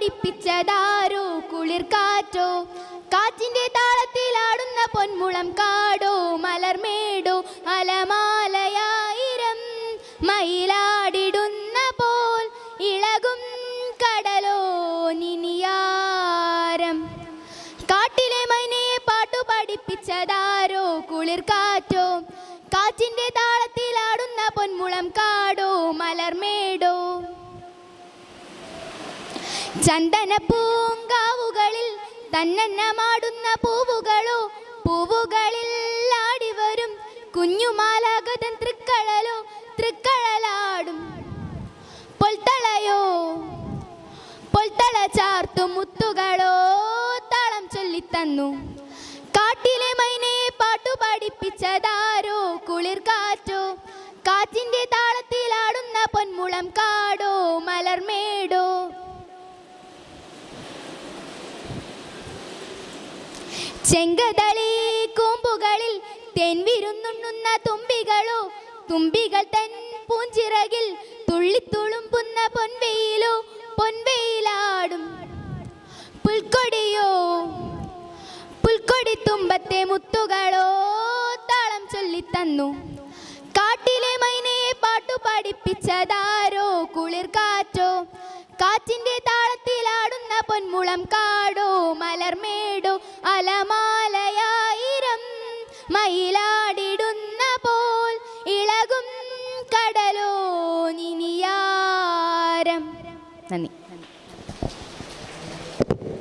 പഠിപ്പിച്ചതാരോ കുളിർക്കാറ്റോ കാറ്റിന്റെ താളത്തിലാടുന്ന പൊന്മുളം കാടോ മലർമേടോ അലമാലയായിരം മയിലാടിടുന്ന പോൽ ഇളകും കടലോ നിനിയാരം. കാട്ടിലെ മൈനയെ പാട്ടു പഠിപ്പിച്ചതാരോ കുളിർക്കാറ്റോ കാറ്റിന്റെ താളത്തിലാടുന്ന പൊന്മുളം കാടോ മലർമേടോ. ചന്ദന പൂങ്കാവുകളിൽ തന്നന്നമാടുന്ന പൂവുകളോ പൂവുകളിൽ ആടിവരും കുഞ്ഞുമാലാഗതൻ തൃക്കഴലോ തൃക്കഴലാടും പൊൽത്തളയോ പൊൽത്തള ചാർത്തു മുത്തുകളോ താളം ചൊല്ലിത്തന്നു. കാട്ടിലെ മൈനയെ പാട്ടു പഠിപ്പിച്ചതാരോ കുളിർക്കാറ്റോ കാറ്റിന്റെ താളത്തിലാടുന്ന പൊന്മുളം കാടോ മലർമേടോ. ചെങ്കതളി കൂമ്പുകളിൽ തെൻവിരുന്നുണ്ണുന്ന തുമ്പികളോ തുമ്പികൾ തൻ പൂഞ്ചിറകിൽ തുള്ളിത്തുളുമ്പുന്ന പൊൻവെയിലോ പൊൻവെയിലാടും പുൽക്കൊടിയോ പുൽക്കൊടി തുമ്പത്തെ മുത്തുകളോ താളം ചൊല്ലിത്തന്നു. കാട്ടിലെ മൈനയെ പാട്ടു പഠിപ്പിച്ചതാരോ കുളിർക്കാറ്റോ കാറ്റിന്റെ താളത്തിലാടുന്ന പൊന്മുളം കാടോ മലർമേടോ അലമാലയായിരം മയിൽ